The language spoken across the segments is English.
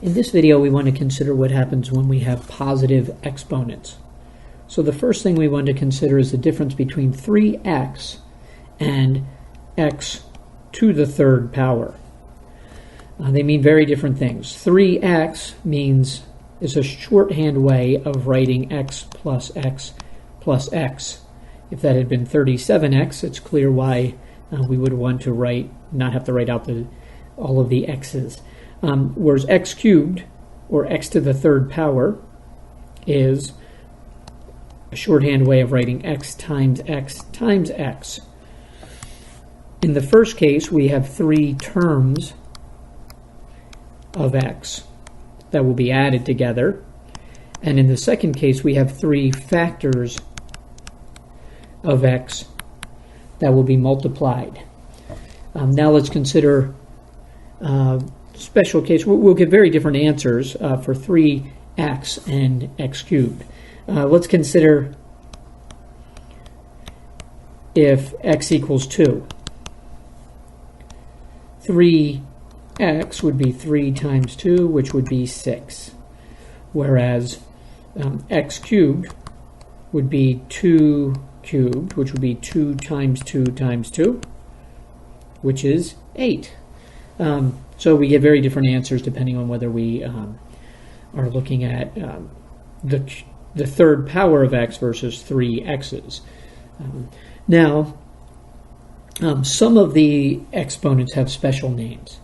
In this video, we want to consider what happens when we have positive exponents. So the first thing we want to consider is the difference between 3x and x to the third power. They mean very different things. 3x is a shorthand way of writing x plus x plus x. If that had been 37x, it's clear why we would want to not have to write out all of the x's. Whereas x cubed, or x to the third power, is a shorthand way of writing x times x times x. In the first case, we have 3 terms of x that will be added together. And in the second case, we have 3 factors of x that will be multiplied. Now let's consider special case. We'll get very different answers for 3x and x cubed. Let's consider if x equals 2. 3x would be 3 times 2, which would be 6. Whereas x cubed would be 2 cubed, which would be 2 times 2 times 2, which is 8. So we get very different answers depending on whether we are looking at the third power of x versus 3 x's. Now, some of the exponents have special names.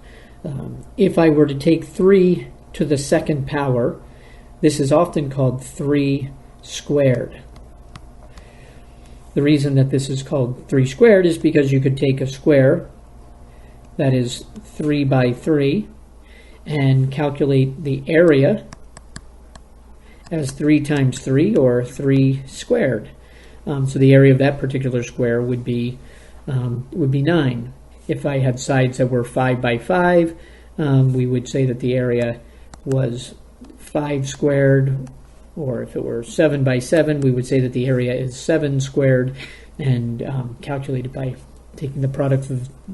If I were to take 3 to the second power, this is often called 3 squared. The reason that this is called 3 squared is because you could take a square that is 3 by 3 and calculate the area as 3 times 3, or 3 squared. So the area of that particular square would be 9. If I had sides that were 5 by 5, we would say that the area was 5 squared, or if it were 7 by 7, we would say that the area is 7 squared, and calculate it by taking the product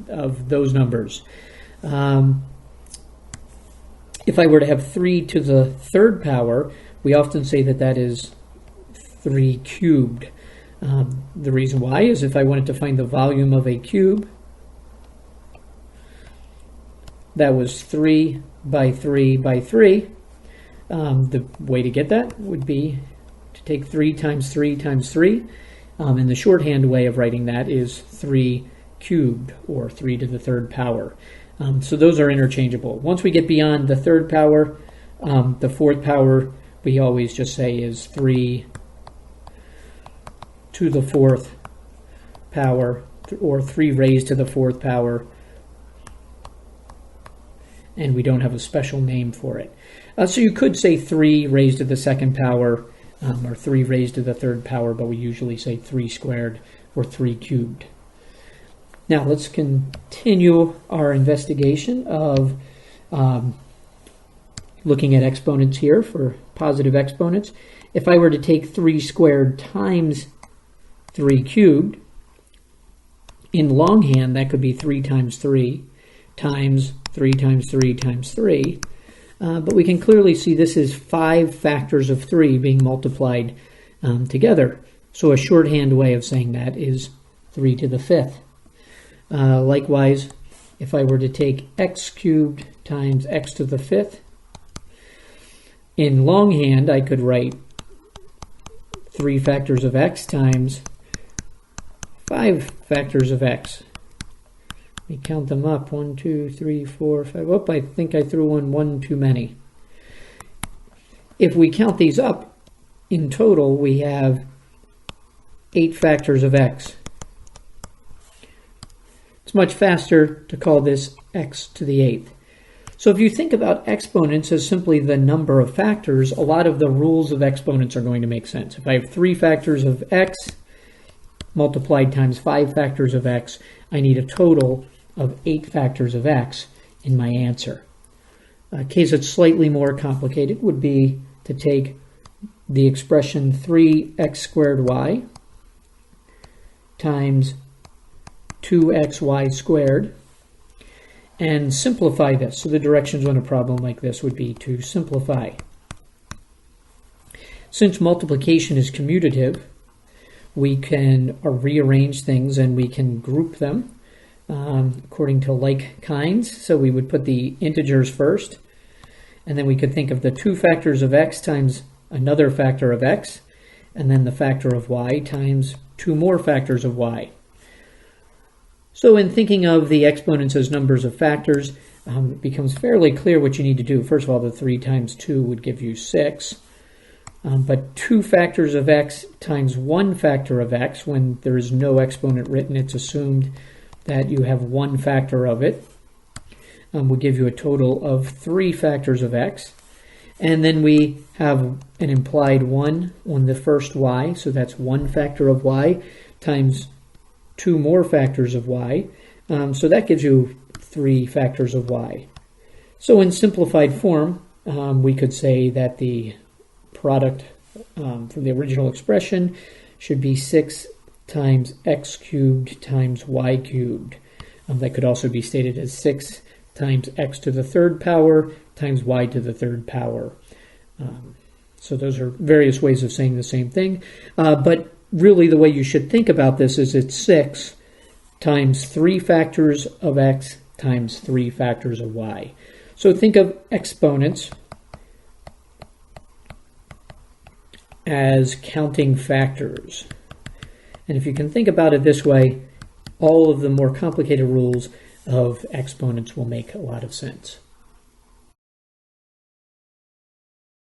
of those numbers. If I were to have 3 to the third power, we often say that that is 3 cubed. The reason why is if I wanted to find the volume of a cube, that was 3 by 3 by 3. The way to get that would be to take 3 times 3 times 3. And the shorthand way of writing that is 3 cubed, or 3 to the third power. So those are interchangeable. Once we get beyond the third power, the fourth power, we always just say is 3 to the fourth power, or 3 raised to the fourth power, and we don't have a special name for it. So you could say 3 raised to the second power, or 3 raised to the third power, but we usually say 3 squared or 3 cubed. Now let's continue our investigation of looking at exponents here for positive exponents. If I were to take 3 squared times 3 cubed, in longhand that could be 3 times 3 times 3 times 3 times 3. But we can clearly see this is 5 factors of 3 being multiplied together. So a shorthand way of saying that is 3 to the fifth. Likewise, if I were to take x cubed times x to the fifth, in longhand I could write 3 factors of x times 5 factors of x. Let me count them up. 1, 2, 3, 4, 5. Oh, I think I threw in one too many. If we count these up, in total we have 8 factors of x. It's much faster to call this x to the 8th. So if you think about exponents as simply the number of factors, a lot of the rules of exponents are going to make sense. If I have 3 factors of x multiplied times 5 factors of x, I need a total of 8 factors of x in my answer. A case that's slightly more complicated would be to take the expression 3x squared y times 2xy squared, and simplify this. So the directions on a problem like this would be to simplify. Since multiplication is commutative, we can rearrange things and we can group them according to like kinds. So we would put the integers first, and then we could think of the 2 factors of x times another factor of x, and then the factor of y times 2 more factors of y. So in thinking of the exponents as numbers of factors, it becomes fairly clear what you need to do. First of all, the 3 times 2 would give you 6. But 2 factors of x times 1 factor of x, when there is no exponent written, it's assumed that you have 1 factor of it, will give you a total of 3 factors of x. And then we have an implied 1 on the first y, so that's 1 factor of y times 2 more factors of y. So that gives you 3 factors of y. So in simplified form, we could say that the product from the original expression should be 6 times x cubed times y cubed. That could also be stated as 6 times x to the 3rd power times y to the 3rd power. So those are various ways of saying the same thing. But really the way you should think about this is it's 6 times 3 factors of x times 3 factors of y. So think of exponents as counting factors. And if you can think about it this way, all of the more complicated rules of exponents will make a lot of sense.